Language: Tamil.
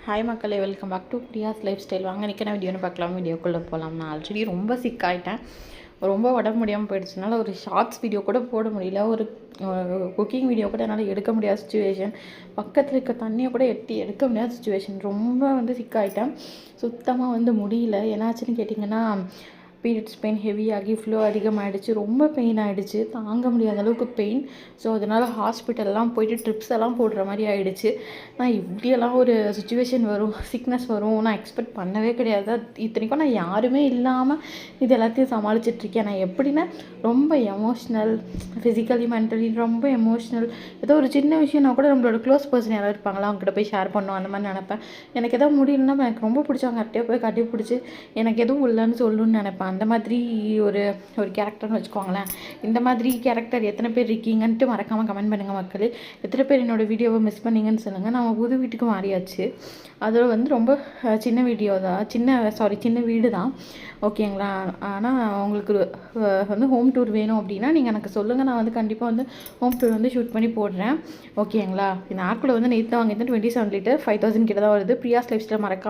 ஹாய் மக்களே, welcome back to Priya's life style. வாங்க நிற்கிற வீடியோன்னு பார்க்கலாம். வீடியோக்குள்ளே போகலாம். நான் ஆல்ரெடி ரொம்ப சிக் ஆகிட்டேன். ரொம்ப உடம்பு முடியாமல் போயிடுச்சுனால ஒரு ஷார்ட்ஸ் வீடியோ கூட போட முடியல. ஒரு குக்கிங் வீடியோ கூட என்னால் எடுக்க முடியாத சுச்சுவேஷன். பக்கத்தில் இருக்க தண்ணியை கூட எடுக்க முடியாத சுச்சுவேஷன். ரொம்ப சிக் ஆகிட்டேன். சுத்தமாக முடியல. என்னாச்சுன்னு கேட்டிங்கன்னா, பீரியட்ஸ் பெயின் ஹெவியாகி ஃப்ளோ அதிகமாகிடுச்சு. ரொம்ப பெயின் ஆகிடுச்சு. தாங்க முடியாத அளவுக்கு பெயின். ஸோ அதனால் ஹாஸ்பிட்டல்லாம் போயிட்டு ட்ரிப்ஸ் எல்லாம் போடுற மாதிரி ஆகிடுச்சு. நான் இப்படியெல்லாம் ஒரு சுச்சுவேஷன் வரும், சிக்னஸ் வரும் நான் எக்ஸ்பெக்ட் பண்ணவே கிடையாது. இத்தனைக்கும் நான் யாருமே இல்லாமல் இது எல்லாத்தையும் சமாளிச்சிட்ருக்கேன். நான் எப்படின்னா ரொம்ப எமோஷ்னல், ஃபிசிக்கலி மென்டலி ரொம்ப எமோஷ்னல். ஏதோ ஒரு சின்ன விஷயம்னா கூட நம்மளோட க்ளோஸ் பர்சன் யாராவது இருப்பாங்களா, அவங்ககிட்ட போய் ஷேர் பண்ணோம் அந்த மாதிரி நினப்பேன். எனக்கு எதாவது முடியலன்னா எனக்கு ரொம்ப பிடிச்சவங்க அப்படியே போய் கட்டி பிடிச்சி எனக்கு எதுவும் இல்லைன்னு சொல்லணும்னு நினைப்பேன். அந்த மாதிரி ஒரு கேரக்டர்னு வச்சுக்கோங்களேன். இந்த மாதிரி கேரக்டர் எத்தனை பேர் இருக்கீங்கன்ட்டு மறக்காமல் கமெண்ட் பண்ணுங்கள் மக்களே. எத்தனை பேர் என்னோடய வீடியோவை மிஸ் பண்ணிங்கன்னு சொல்லுங்கள். நம்ம புது வீட்டுக்கு மாறியாச்சு. அதில் ரொம்ப சின்ன வீடியோ தான், சின்ன வீடு தான், ஓகேங்களா. ஆனால் உங்களுக்கு ஹோம் டூர் வேணும் அப்படின்னா நீங்கள் எனக்கு சொல்லுங்கள். நான் கண்டிப்பாக ஹோம் டூர் ஷூட் பண்ணி போடுறேன், ஓகேங்களா. இந்த ஆப்பில் நேற்று வாங்கிட்டு 27 லிட்டர் 5000 கிட்ட தான் வருது. பிரியாஸ் லைஃப் ஸ்டைல் மறக்காம